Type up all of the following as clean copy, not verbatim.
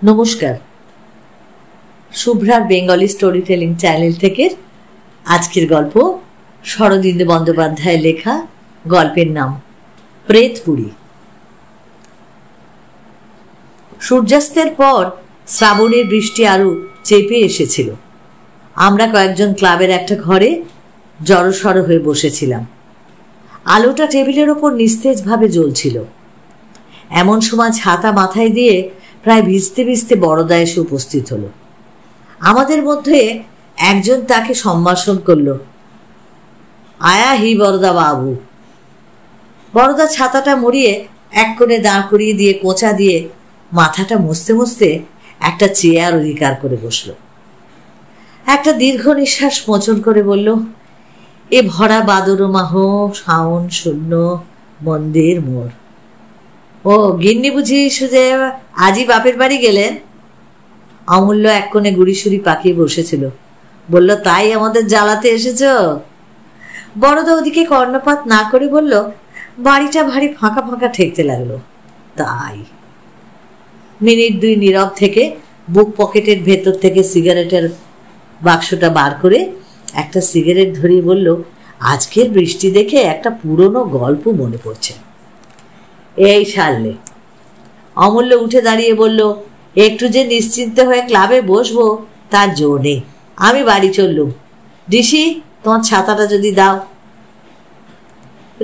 নমস্কার, শুভ্রার Bengali story telling channel থেকে আজকের গল্প শরদিন্দু বন্দ্যোপাধ্যায়ের লেখা। গল্পের নাম প্রেতপুরী। সূর্যাস্তের পর শ্রাবণের বৃষ্টি আরো চেপে এসেছিল। আমরা কয়েকজন ক্লাবের একটা ঘরে জড়সড় হয়ে বসেছিলাম। আলোটা টেবিলের ওপর নিস্তেজভাবে জ্বলছিল। এমন সময় ছাতা মাথায় দিয়ে প্রায় ভিজতে ভিজতে বড়দা এসে উপস্থিত হলো। আমাদের মধ্যে একজন তাকে সম্ভাষণ করল, আয়া হি বড়দা বাবু। বড়দা ছাতাটা মুড়িয়ে এক কোণে দাঁড় করিয়ে দিয়ে কোঁচা দিয়ে মাথাটা মুছতে মুছতে একটা চেয়ার অধিকার করে বসল। একটা দীর্ঘ নিঃশ্বাস মোচন করে বলল, এ ভরা বাদরমাহ শাওন শূন্য মন্দির মোড়। ও গিন্নি বুঝি সুজে আজই বাপের বাড়ি গেলেন? অমূল্য এক কোণে গুড়িসুড়ি পাকিয়ে বসেছিল। বলল, তাই আমাদের জ্বালাতে এসেছ? বড়দা ওদিকে কর্ণপাত না করে বলল, বাড়িটা ভারী ফাঁকা ফাঁকা ঠেকতে লাগলো, তাই। মিনিট দুই নীরব থেকে বুক পকেটের ভেতর থেকে সিগারেটের বাক্সটা বার করে একটা সিগারেট ধরিয়ে বলল, আজকের বৃষ্টি দেখে একটা পুরনো গল্প মনে পড়ছে। এই সারলে। অমূল্য উঠে দাঁড়িয়ে বলল, একটু যে নিশ্চিন্ত হয়ে ক্লাবে বসবো তার জো নেই। আমি বাড়ি চললুম। ঋষি, তোমার ছাতাটা যদি দাও।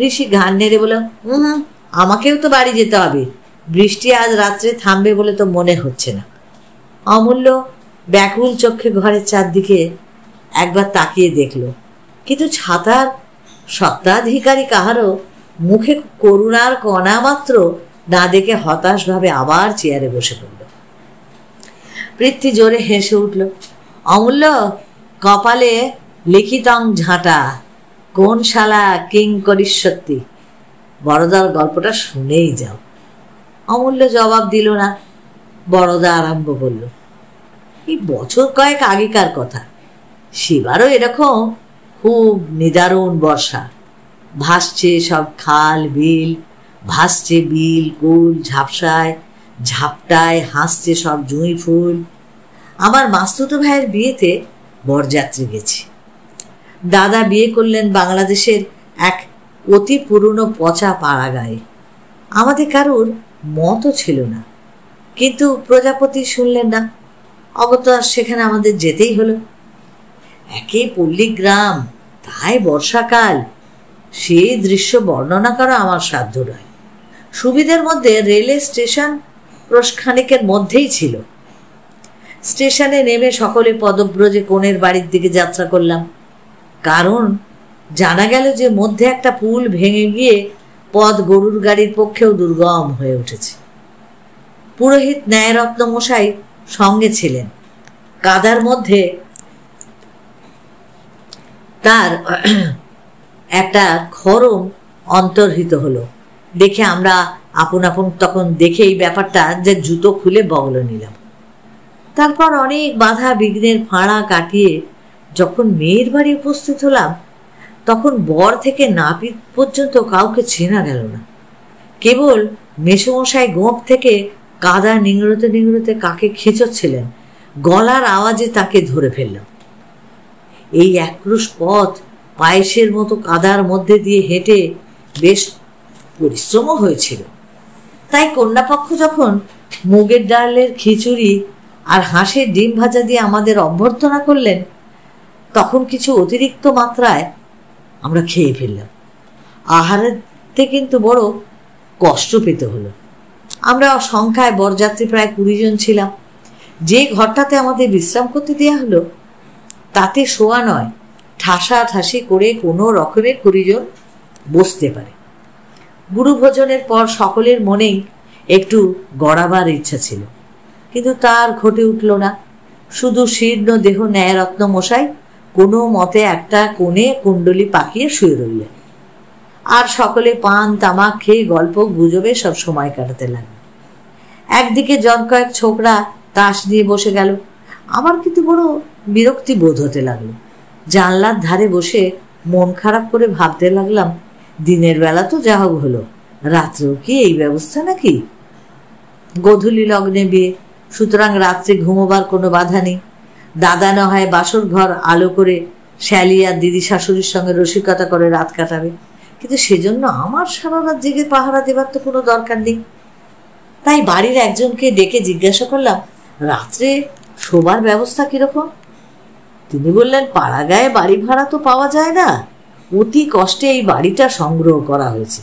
ঋষি ঘাড় নেড়ে বলল, আমাকেও তো বাড়ি যেতে হবে। বৃষ্টি আজ রাত্রে থামবে বলে তো মনে হচ্ছে না। অমূল্য ব্যাকুল চোখে ঘরের চারদিকে একবার তাকিয়ে দেখল, কিন্তু ছাতার সত্ত্বাধিকারী কাহারও মুখে করুণার কণা মাত্র না দেখে হতাশভাবে আবার চেয়ারে বসে পড়ল। পৃথ্বী জোরে হেসে উঠল। অমূল্য, কপালে লিখিতং ঝাঁটা, কোন শালা কিং করিস সত্যি। বড়দার গল্পটা শুনেই যাও। অমূল্য জবাব দিল না। বড়দা আরম্ভ করল, এই বছর কয়েক আগেকার কথা। সেবারও এরকম খুব নিদারুণ বর্ষা। ভাসছে সব খাল বিল, ভাসছে বিল কুল ঝাপসায় ঝাপটায়, হাসছে সব জুঁই ফুল। আমার মাস্তুতো ভাইয়ের বিয়েতে বরযাত্রী গেছি। দাদা বিয়ে করলেন বাংলাদেশের এক অতি পুরনো পচা পাড়া গায়ে। আমাদের কারুর মতও ছিল না, কিন্তু প্রজাপতি শুনলেন না। অগত্যা সেখানে আমাদের যেতেই হলো। একে পল্লী গ্রাম, তাই বর্ষাকাল। সেই দৃশ্য বর্ণনা করা আমার সাধ্য নয়। সুবিধের মধ্যে রেলের স্টেশন প্রস্খানিকের মধ্যেই ছিল। স্টেশনে নেমে সকলে পদব্রজে কোণের বাড়ির দিকে যাত্রা করলাম। কারণ জানা গেল যে মধ্যে একটা পুল ভেঙে গিয়ে পথ গরুর গাড়ির পক্ষেও দুর্গম হয়ে উঠেছে। পুরোহিত ন্যায়রত্ন মশাই সঙ্গে ছিলেন। কাদার মধ্যে তার একটা খরম অন্তর্হিত হলো দেখে আমরা আপন আপন তখন দেখে এই ব্যাপারটা যে জুতো খুলে বগল নিলাম। তারপর অনেক বাধা বিঘ্নের ফাঁড়া কাটিয়ে যখন মেয়ের বাড়ি উপস্থিত হলাম, তখন বর থেকে নাপিত পর্যন্ত কাউকে চেনা গেল না। কেবল মেসোমশাই গোঁপ থেকে কাদা নিংড়তে নিংড়তে কাকে খেঁচোচ্ছিলেন, গলার আওয়াজে তাকে ধরে ফেললাম। এই একরুশ পথ পায়েসের মতো কাদার মধ্যে দিয়ে হেঁটে বেশ পরিশ্রমও হয়েছিল। তাই কন্যাপক্ষ যখন মুগের ডালের খিচুড়ি আর হাঁসের ডিম ভাজা দিয়ে আমাদের অভ্যর্থনা করলেন, তখন কিছু অতিরিক্ত মাত্রায় আমরা খেয়ে ফেললাম। আহারেতে কিন্তু বড় কষ্ট পেতে হলো। আমরা সংখ্যায় বরযাত্রী প্রায় 20 জন ছিলাম। যে ঘরটাতে আমাদের বিশ্রাম করতে দেওয়া হলো, তাতে শোয়া নয়, ঠাসা ঠাসি করে কোনো রকমের 20 জন বসতে পারে। গুরু ভোজনের পর সকলের মনেই একটু গড়াবার ইচ্ছা ছিল, কিন্তু তার ঘটে উঠল না। শুধু শীর্ণ দেহ ন্যায়রত্ন মশাই কোনো মতে একটা কোণে কুণ্ডলি পাকিয়ে শুয়ে রইলেন। আর সকলে পান তামাক খেয়ে গল্প গুজবে সব সময় কাটাতে লাগলো। একদিকে জন কয়েক ছোকরা তাস নিয়ে বসে গেল। আমার কিন্তু বড় বিরক্তি বোধ হতে লাগলো। জানলার ধারে বসে মন খারাপ করে ভাবতে লাগলাম, দিনের বেলা তো যা হোক হলো, রাত্রেও কি এই ব্যবস্থা নাকি? গোধূলি লগ্নে বিয়ে, সুতরাং রাত্রে ঘুমোবার কোনো বাধা নেই। দাদা না হয় বাসর ঘর আলো করে শ্যালি আর দিদি শাশুড়ির সঙ্গে রসিকতা করে রাত কাটাবে, কিন্তু সেজন্য আমার সারা রাত জেগে পাহারা দেবার তো কোনো দরকার নেই। তাই বাড়ির একজনকে ডেকে জিজ্ঞাসা করলাম, রাত্রে শোবার ব্যবস্থা কিরকম? তিনি বললেন, পাড়া গায়ে বাড়ি ভাড়া তো পাওয়া যায় না, অতি কষ্টে এই বাড়িটা সংগ্রহ করা হয়েছে।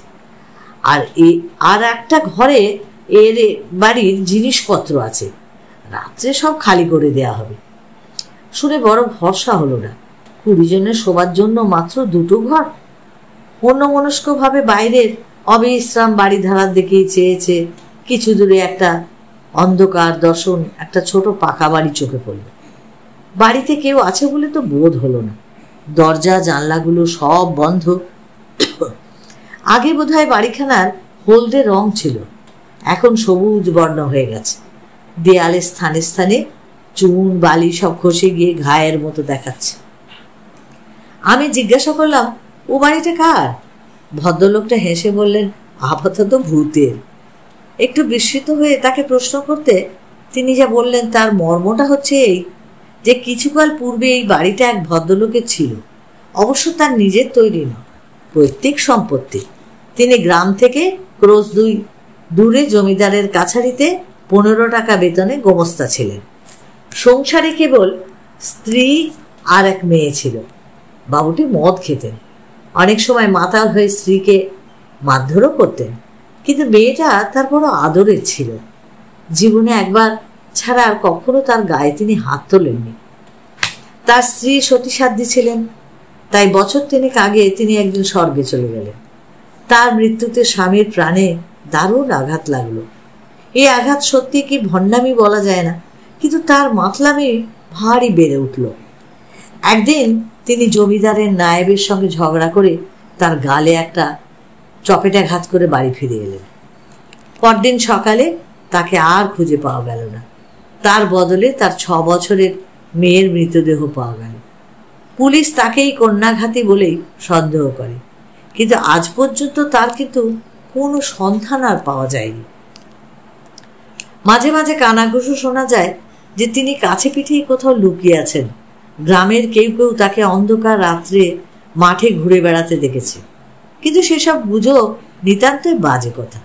আর একটা ঘরে এর বাড়ির জিনিসপত্র আছে, রাত্রে সব খালি করে দেয়া হবে। শুনে বড় ভরসা হলো না। 20 জনের শোবার জন্য মাত্র 2টো ঘর। অন্যমনস্কভাবে বাইরের অবিশ্রাম বাড়ি ধারার দিকেই চেয়েছে। কিছু দূরে একটা অন্ধকার দর্শন একটা ছোট পাকা বাড়ি চোখে পড়ল। বাড়িতে কেউ আছে বলে তো বোধ হলো না। দরজা জানলাগুলো সব বন্ধ। আগে বোধহয় বাড়িখানার হলদে রং ছিল, এখন সবুজ বর্ণ হয়ে গেছে। দেয়ালে স্থানে স্থানে চুন বালি সব খসে গিয়ে ঘায়ের মতো দেখাচ্ছে। আমি জিজ্ঞাসা করলাম, ও বাড়িটা কার? ভদ্রলোকটা হেসে বললেন, আপাতত ভূতের। একটু বিস্মিত হয়ে তাকে প্রশ্ন করতে তিনি যা বললেন তার মর্মটা হচ্ছে এই, যে কিছুকাল পূর্বে এই বাড়িটা এক ভদ্রলোকের ছিল, অবশ্য তার নিজের তৈরি নয়, পৈতৃক সম্পত্তি। তিনি গ্রাম থেকে ক্রোশ 2 দূরে জমিদারের কাছারিতে 15 টাকা বেতনে গোমস্তা ছিলেন। সংসারে কেবল স্ত্রী আর এক মেয়ে ছিল। বাবুটি মদ খেতেন, অনেক সময় মাতাল হয়ে স্ত্রীকে মারধরও করতেন, কিন্তু মেয়েটা তার বড় আদরের ছিল। জীবনে একবার ছাড়া আর কখনো তার গায়ে তিনি হাত তোলেননি। তার স্ত্রী সতীসাধ্যী ছিলেন, তাই বছর 3 আগে তিনি একদিন স্বর্গে চলে গেলেন। তার মৃত্যুতে স্বামীর প্রাণে দারুণ আঘাত লাগলো। এই আঘাত সত্যি কি ভণ্ডামি বলা যায় না, কিন্তু তার মাতলামি ভারী বেড়ে উঠল। একদিন তিনি জমিদারের নায়েবের সঙ্গে ঝগড়া করে তার গালে একটা চপেটাঘাত করে বাড়ি ফিরে এলেন। পরদিন সকালে তাকে আর খুঁজে পাওয়া গেল না। তার বদলে তার 6 বছরের মেয়ের মৃতদেহ পাওয়া গেল। পুলিশ তাকেই কন্যাঘাতী বলেই সন্দেহ করে, কিন্তু আজ পর্যন্ত তার কিন্তু কোনো সন্ধান আর পাওয়া যায়নি। মাঝে মাঝে কানাঘুষো শোনা যায় যে তিনি কাছে পিঠেই কোথাও লুকিয়ে আছেন। গ্রামের কেউ কেউ তাকে অন্ধকার রাত্রে মাঠে ঘুরে বেড়াতে দেখেছে, কিন্তু সেসব গুজব নিতান্তই বাজে কথা।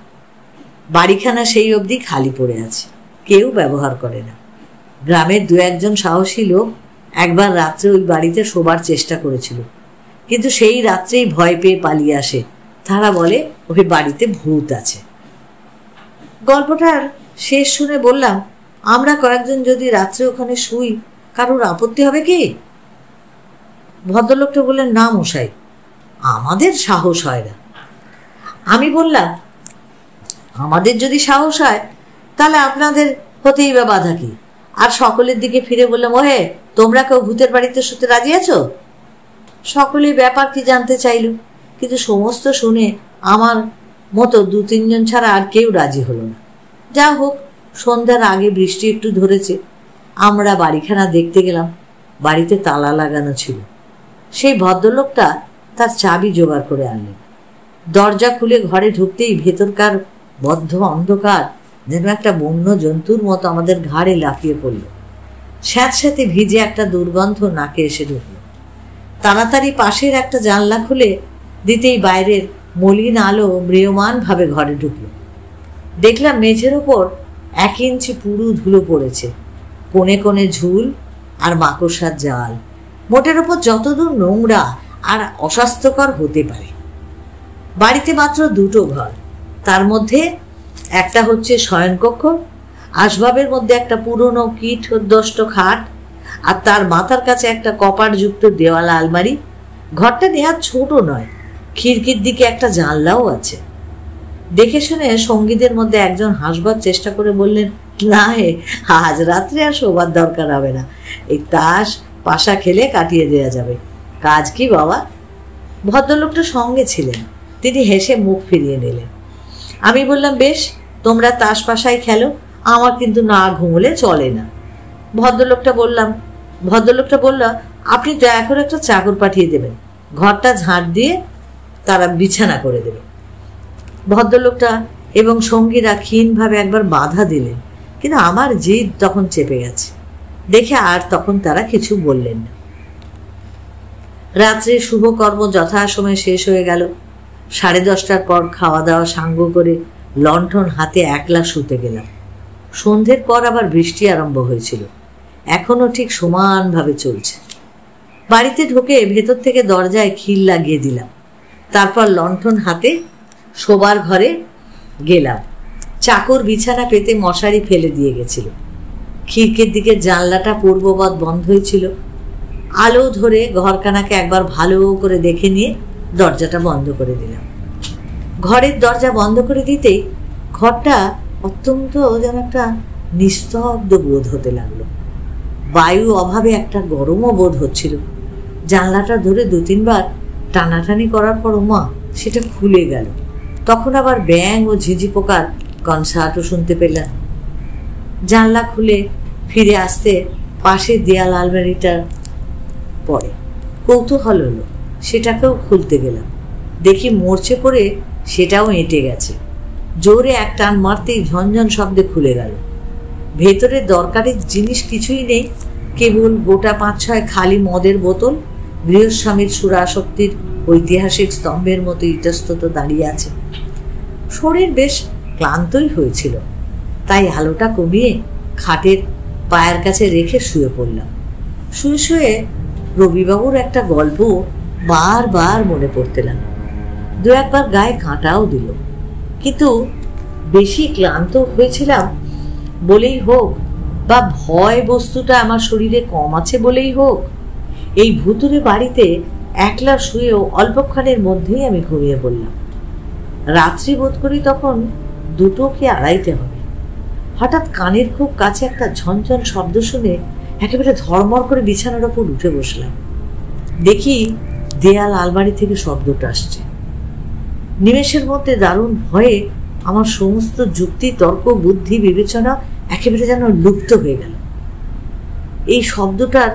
বাড়িখানা সেই অবধি খালি পড়ে আছে, কেউ ব্যবহার করে না। গ্রামের 2-1 সাহসী লোক একবার রাত্রে ওই বাড়িতে শোবার চেষ্টা করেছিল, কিন্তু সেই রাত্রেই ভয় পেয়ে পালিয়ে আসে। তারা বলে ওই বাড়িতে ভূত আছে। গল্পটার শেষ শুনে বললাম, আমরা কয়েকজন যদি রাত্রে ওখানে শুই, কারোর আপত্তি হবে কি? ভদ্রলোকটা বললেন, না মশাই, আমাদের সাহস হয় না। আমি বললাম, আমাদের যদি সাহস হয় তাহলে আপনাদের হতেই বা বাধা কি? আর সকলের দিকে ফিরে বললাম, ওহে, তোমরা কেউ ভূতের বাড়িতে শুতে রাজি আছো? সকলেই ব্যাপার কি জানতে চাইল, কিন্তু সমস্ত শুনে আমার মতো 2-3 জন ছাড়া আর কেউ রাজি হলো না। যা হোক, সন্ধ্যার আগে বৃষ্টি একটু ধরেছে। আমরা বাড়িখানা দেখতে গেলাম। বাড়িতে তালা লাগানো ছিল। সেই ভদ্রলোকটা তার চাবি জোগাড় করে আনলেন। দরজা খুলে ঘরে ঢুকতেই ভেতরকার বদ্ধ অন্ধকার যেন একটা বন্য জন্তুর মতো আমাদের ঘাড়ে লাফিয়ে পড়ল। স্যাঁতস্যাঁতে ভিজে একটা দুর্গন্ধ নাকে এসে ঢুকল। তাড়াতাড়ি পাশের একটা জানলা খুলে দিতেই বাইরের মলিন আলো ম্রিয়মান ভাবে ঘরে ঢুকল। দেখলাম মেঝের ওপর 1 ইঞ্চি পুরু ধুলো পড়েছে, কোণে কোণে ঝুল আর মাকড়সার জাল। মোটের ওপর যতদূর নোংরা আর অস্বাস্থ্যকর হতে পারে। বাড়িতে মাত্র 2টো ঘর, তার মধ্যে একটা হচ্ছে শয়নকক্ষ, আসবাবের মধ্যে একটা পুরনো কীট দষ্ট খাট, আর তার মাথার কাছে একটা কপাটযুক্ত দেওয়ালা আলমারি। ঘরটা নেহাত ছোট নয়, খিড়কির দিকে একটা জানলাও আছে। দেখে শুনে সঙ্গীদের মধ্যে একজন হাসবার চেষ্টা করে বললেন, না হে, আজ রাত্রে আর শোবার দরকার হবে না, এই তাস পাশা খেলে কাটিয়ে দেওয়া যাবে। কাজ কি বাবা? ভদ্রলোকটা সঙ্গে ছিলেন, তিনি হেসে মুখ ফিরিয়ে নিলেন। আমি বললাম, বেশ, তোমরা তাস পাশাই খেলো, আমার কিন্তু না ঘুমলে চলে না। ভদ্রলোকটা বলল, আপনি দয়া করে একটা চাকর পাঠিয়ে দেবেন, ঘরটা ঝাঁট দিয়ে তারা বিছানা করে দেবে। ভদ্রলোকটা এবং সঙ্গীরা ক্ষীণভাবে একবার বাধা দিলেন, কিন্তু আমার জিদ তখন চেপে গেছে দেখে আর তখন তারা কিছু বললেন না। রাত্রে শুভকর্ম যথাসময়ে শেষ হয়ে গেল। 10:30টার পর খাওয়া দাওয়া সাঙ্গ করে লণ্ঠন হাতে একলা শুতে গেলাম। সন্ধ্যের পর আবার বৃষ্টি আরম্ভ হয়েছিল, এখনো ঠিক সমানভাবে চলছে। বাড়িতে ঢুকে ভেতর থেকে দরজায় খিল লাগিয়ে দিলাম। তারপর লণ্ঠন হাতে শোবার ঘরে গেলাম। চাকর বিছানা পেতে মশারি ফেলে দিয়ে গেছিল। খিড়কির দিকে জানলাটা পূর্ববৎ বন্ধই ছিল। আলো ধরে ঘরখানাকে একবার ভালো করে দেখে নিয়ে দরজাটা বন্ধ করে দিলাম। ঘরের দরজা বন্ধ করে দিতেই ঘরটা অত্যন্ত যেন একটা নিস্তব্ধ বোধ হতে লাগলো। বায়ু অভাবে একটা গরমও বোধ হচ্ছিল। জানলাটা ধরে 2-3 বার টানাটানি করার পর মা সেটা খুলে গেল। তখন আবার ব্যাঙ ও ঝিঝি পোকার কনসার্টও শুনতে পেলাম। জানলা খুলে ফিরে আসতে পাশে দেয়াল আলমারিটার পরে কৌতূহল হলো, সেটাকেও খুলতে গেলাম। দেখি মরচে পড়ে সেটাও এঁটে গেছে। জোরে এক টান মারতেই ঝনঝন শব্দে খুলে গেল। ভেতরে দরকারি জিনিস কিছুই নেই, কেবল গোটা 5-6 খালি মদের বোতল গৃহস্বামীর সুরাশক্তির ঐতিহাসিক স্তম্ভের মতো ইতস্তত দাঁড়িয়ে আছে। শরীর বেশ ক্লান্তই হয়েছিল, তাই আলোটা কমিয়ে খাটের পায়ের কাছে রেখে শুয়ে পড়লাম। শুয়ে শুয়ে রবিবাবুর একটা গল্প বারবার মনে পড়তে লাগলো। 2-1 বার গায়ে কাঁটাও দিল। কিন্তু বেশি ক্লান্ত হয়েছিলাম বলেই হোক বা ভয় বস্তুটা আমার শরীরে কম আছে বলেই হোক, এই ভুতুরে বাড়িতে একলা শুয়েও অল্পক্ষণের মধ্যেই আমি ঘুমিয়ে পড়লাম। রাত্রি বোধ করি তখন 2টো কি 2:30 হবে। হঠাৎ কানের খুব কাছে একটা ঝনঝন শব্দ শুনে একেবারে ধর্মর করে বিছানার ওপর উঠে বসলাম। দেখি দেয়াল আলমারি থেকে শব্দটা আসছে। নিমেষের মধ্যে দারুণ ভয়ে আমার সমস্ত যুক্তি, তর্ক, বুদ্ধি, বিবেচনা একেবারে যেন লুপ্ত হয়ে গেল। এই শব্দটার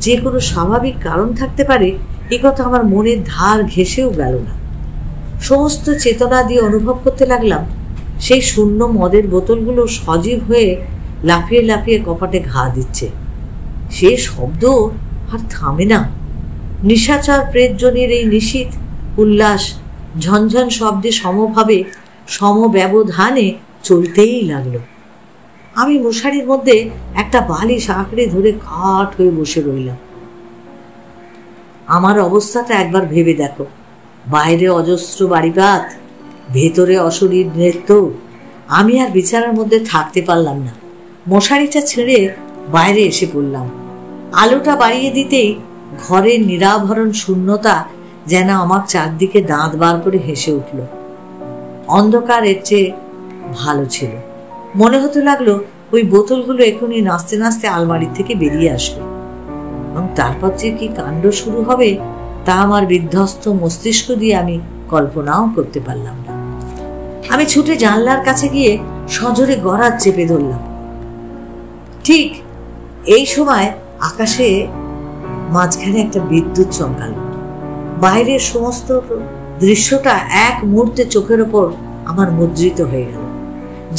যে কোনো স্বাভাবিক কারণ থাকতে পারে এ কথা আমার মনের ধার ঘেঁষেও গেল না। সমস্ত চেতনা দিয়ে অনুভব করতে লাগলাম সেই শূন্য মদের বোতলগুলো সজীব হয়ে লাফিয়ে লাফিয়ে কপাটে ঘা দিচ্ছে। সে শব্দ আর থামে না। নিশাচর প্রেতজনের এই নিশীথ উল্লাস ঝনঝন শব্দে সমভাবে সমব্যবধানে চলতেই লাগলো। আমি মশারির মধ্যে একটা বালিশ আঁকড়ে ধরে কাঠ হয়ে বসে রইলাম। আমার অবস্থাটা একবার ভেবে দেখো। বাইরে অজস্র বাড়িপাত, ভেতরে অশরীর নৃত্য। আমি আর বিছানার মধ্যে থাকতে পারলাম না। মশারিটা ছেড়ে বাইরে এসে পড়লাম। আলোটা বাড়িয়ে দিতেই ঘরের নিরাভরণ শূন্যতা যেন আমার চারদিকে দাঁত বার করে হেসে উঠল। অন্ধকার এর চেয়ে ভালো ছিল। মনে হতে লাগলো ওই বোতলগুলো এখনই নাচতে নাচতে আলমারির থেকে বেরিয়ে আসবে, এবং তারপর যে কি কাণ্ড শুরু হবে তা আমার বিধ্বস্ত মস্তিষ্ক দিয়ে আমি কল্পনাও করতে পারলাম না। আমি ছুটে জানলার কাছে গিয়ে সজোরে গড়াত চেপে ধরলাম। ঠিক এই সময় আকাশে মাঝখানে একটা বিদ্যুৎ চমকালো। বাইরের সমস্ত দৃশ্যটা এক মুহূর্তে চোখের ওপর আমার মুদ্রিত হয়ে গেল।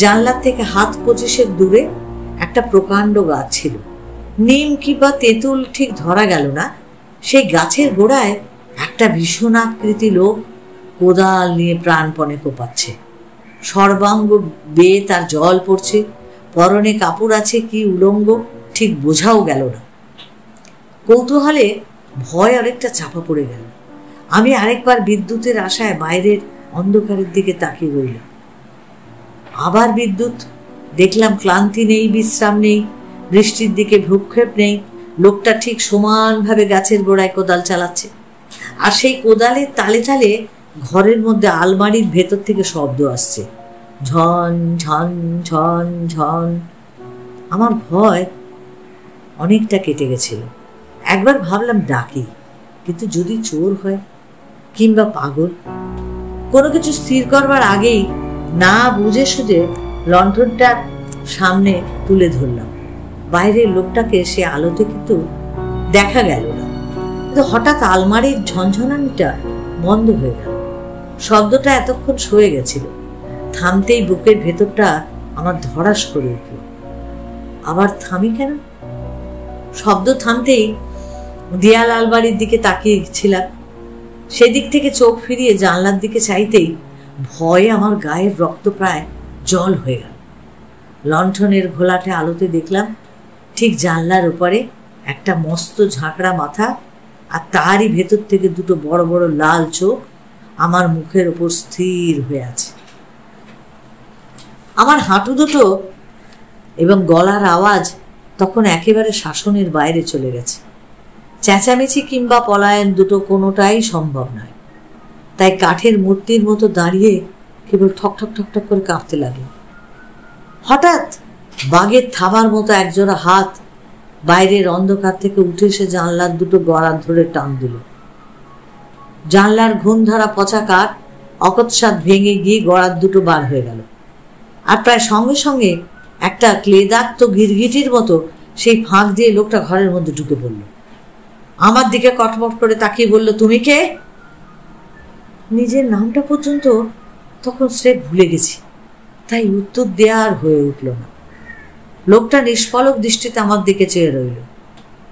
জানলার থেকে হাত 25 দূরে একটা প্রকাণ্ড গাছ ছিল। নিম কিংবা তেঁতুল ঠিক ধরা গেল না। সেই গাছের গোড়ায় একটা ভীষণ আকৃতি লোক কোদাল নিয়ে প্রাণপণে কোপাচ্ছে। সর্বাঙ্গ বেয়ে তার জল পড়ছে। পরনে কাপড় আছে কি উলঙ্গ ঠিক বোঝাও গেল না। কৌতূহলে ভয় অনেকটা চাপা পড়ে গেল। আমি আরেকবার বিদ্যুতের আশায় বাইরের অন্ধকারের দিকে তাকিয়ে রইলাম। আবার বিদ্যুৎ। দেখলাম ক্লান্তি নেই, বিশ্রাম নেই, বৃষ্টির দিকে ভ্রুক্ষেপ নেই। লোকটা ঠিক সমানভাবে গাছের গোড়ায় কোদাল চালাচ্ছে। আর সেই কোদালের তালে তালে ঘরের মধ্যে আলমারির ভেতর থেকে শব্দ আসছে, ঝন ঝন ঝন ঝন। আমার ভয় অনেকটা কেটে গেছিল। একবার ভাবলাম ডাকি, কিন্তু যদি চোর হয় কিংবা পাগল। কোনো কিছু স্থির করবার আগেই না বুঝে সুঝে লণ্ঠনটা সামনে তুলে ধরলাম। বাইরের লোকটাকে সে আলোতে কিন্তু দেখা গেল না। কিন্তু হঠাৎ আলমারির ঝনঝনানিটা বন্ধ হয়ে গেল। শব্দটা এতক্ষণ সয়ে গেছিল। থামতেই বুকের ভেতরটা আমার ধড়াস করে উঠল। আবার থামি কেন? শব্দ থামতেই দেয়াল আলমারির দিকে তাকিয়েছিলাম। সেদিক থেকে চোখ ফিরিয়ে জানলার দিকে চাইতেই ভয়ে আমার গায়ের রক্ত প্রায় জল হয়ে গেল। লণ্ঠনের ঘোলাটে আলোতে দেখলাম ঠিক জানলার উপরে একটা মস্ত ঝাঁকড়া মাথা, আর তারই ভেতর থেকে দুটো বড় বড় লাল চোখ আমার মুখের ওপর স্থির হয়ে আছে। আমার হাঁটু দুটো এবং গলার আওয়াজ তখন একেবারে শাসনের বাইরে চলে গেছে। চেঁচামেচি কিংবা পলায়ন দুটো কোনোটাই সম্ভব নয়। তাই কাঠের মূর্তির মতো দাঁড়িয়ে কেবল ঠক ঠক ঠক ঠক করে কাঁপতে লাগলো। হঠাৎ বাঘের থাবার মতো একজোড়া হাত বাইরের অন্ধকার থেকে উঠে এসে জানলার দুটো গড়ার ধরে টান দিল। জানলার ঘুম ধরা পচা কাঠ অকস্মাৎ ভেঙে গিয়ে গড়ার দুটো বার হয়ে গেল, আর প্রায় সঙ্গে সঙ্গে একটা ক্লেদাক্ত গিরগিটির মতো সেই ফাঁক দিয়ে লোকটা ঘরের মধ্যে ঢুকে পড়ল। আমার দিকে কটমট করে তাকিয়ে বলল, তুমি কে? নিজের নামটা পর্যন্ত তখন স্রেফ ভুলে গেছি, তাই উত্তর দেওয়ার হয়ে উঠল না। লোকটা নিষ্পলক দৃষ্টিতে আমার দিকে চেয়ে রইল।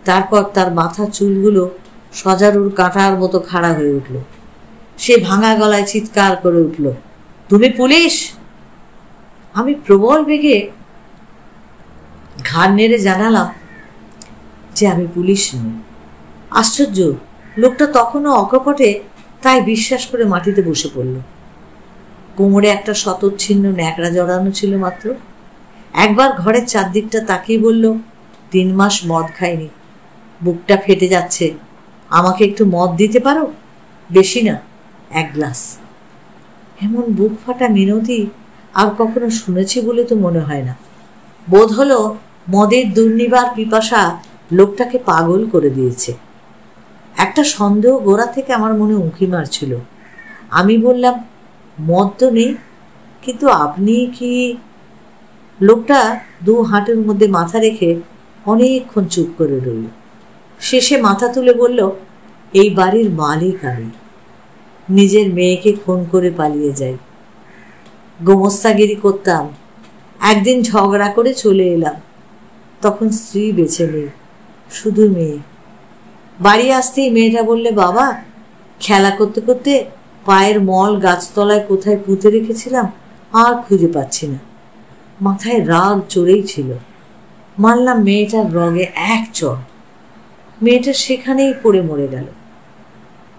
তারপর তার মাথার চুলগুলো সজারুর কাঁটার মতো খাড়া হয়ে উঠল। সে ভাঙা গলায় চিৎকার করে উঠল, তুমি পুলিশ? আমি প্রবল বেগে ঘাড় নেড়ে জানালাম যে আমি পুলিশ নই। আশ্চর্য, লোকটা তখনও অকপটে তাই বিশ্বাস করে মাটিতে বসে পড়ল। কোমরে একটা শতচ্ছিন্ন ন্যাকড়া জড়ানো ছিল মাত্র। একবার ঘরের চারদিকটা তাকিয়ে বলল, 3 মাস মদ খাইনি, বুকটা ফেটে যাচ্ছে, আমাকে একটু মদ দিতে পারো? বেশি না, 1 গ্লাস। এমন বুক ফাটা মিনতি আর কখনো শুনেছি বলে তো মনে হয় না। বোধ হলো মদের দুর্নিবার পিপাসা লোকটাকে পাগল করে দিয়েছে। একটা সন্দেহ গোড়া থেকে আমার মনে উঁকি মারছিল। আমি বললাম, মদ তো নেই, কিন্তু আপনি কি? লোকটা 2 হাঁটুর মধ্যে মাথা রেখে অনেকক্ষণ চুপ করে রইল। শেষে মাথা তুলে বলল, এই বাড়ির মালিক আমি, নিজের মেয়েকে খুন করে পালিয়ে যাই। গোমস্তাগিরি করতাম, একদিন ঝগড়া করে চলে এলাম, তখন স্ত্রী বেঁচে নেই, শুধু মেয়ে। বাড়ি আসতেই মেয়েটা বললে, বাবা, খেলা করতে করতে পায়ের মল গাছতলায় কোথায় পুঁতে রেখেছিলাম আর খুঁজে পাচ্ছি না। মাথায় রাগ চড়েই ছিল। মানলাম মেয়েটার রগে 1 চড়। মেয়েটা সেখানেই পড়ে মরে গেল।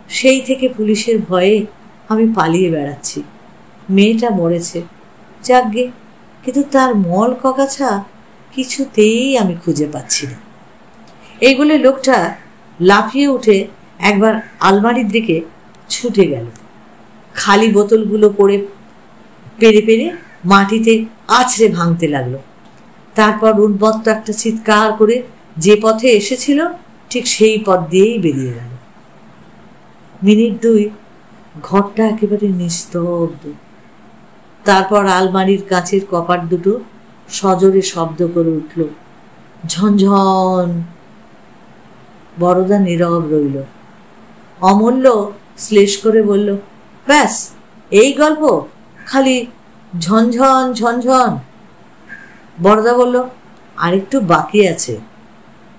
সেই থেকে পুলিশের ভয়ে আমি পালিয়ে বেড়াচ্ছি। মেয়েটা মরেছে, যাকগে, কিন্তু তার মল কগাছা কিছুতেই আমি খুঁজে পাচ্ছি না। এই বলে লোকটা লাফিয়ে উঠে একবার আলমারির দিকে ছুটে গেল। খালি বোতলগুলো পড়ে পেরে পেরে মাটিতে আছড়ে ভাঙতে লাগলো। তারপর উন্মত্ত একটা চিৎকার করে যে পথে এসেছিল ঠিক সেই পথ দিয়েই বেরিয়ে গেল। মিনিট 2 ঘরটা একেবারে নিস্তব্ধ। তারপর আলমারির কাঁচের কপাট দুটো সজোরে শব্দ করে উঠল, ঝনঝন। বড়দা নীরব রইল। অমূল্য শ্লেষ করে বলল, ব্যাস এই গল্প, খালি ঝনঝন ঝনঝন? বড়দা বলল, আরেকটু বাকি আছে।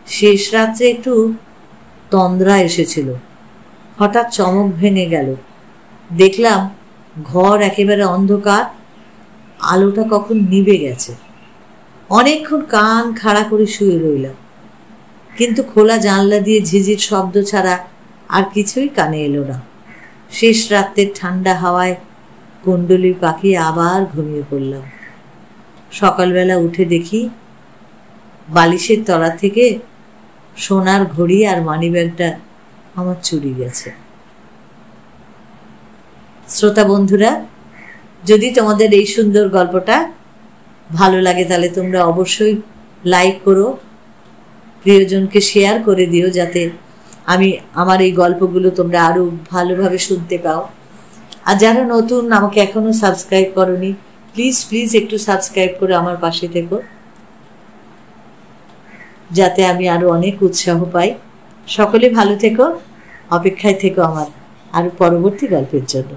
শেষ রাত্রে একটু তন্দ্রা এসেছিল, হঠাৎ চমক ভেঙে গেল। দেখলাম ঘর একেবারে অন্ধকার, আলোটা কখন নিভে গেছে। অনেকক্ষণ কান খাড়া করে শুয়ে রইলাম, কিন্তু খোলা জানলা দিয়ে ঝিঝির শব্দ ছাড়া আর কিছুই কানে এলো না। শেষ রাত্রের ঠান্ডা হাওয়ায় কুণ্ডলির পাকিয়ে আবার ঘুমিয়ে পড়লাম। সকালবেলা উঠে দেখি বালিশের তলা থেকে সোনার ঘড়ি আর মানিব্যাগটা আমার চুরি গেছে। শ্রোতা বন্ধুরা, যদি তোমাদের এই সুন্দর গল্পটা ভালো লাগে তাহলে তোমরা অবশ্যই লাইক করো, প্রিয়জনকে শেয়ার করে দিও, যাতে আমার এই গল্পগুলো তোমরা আরো ভালোভাবে শুনতে পাও। আর যারা নতুন, আমাকে এখনো সাবস্ক্রাইব করোনি, প্লিজ একটু সাবস্ক্রাইব করে আমার পাশে থেকো, যাতে আমি আরো অনেক উৎসাহ পাই। সকলে ভালো থেকো, অপেক্ষায় থেকো আমার আরো পরবর্তী গল্পের জন্য।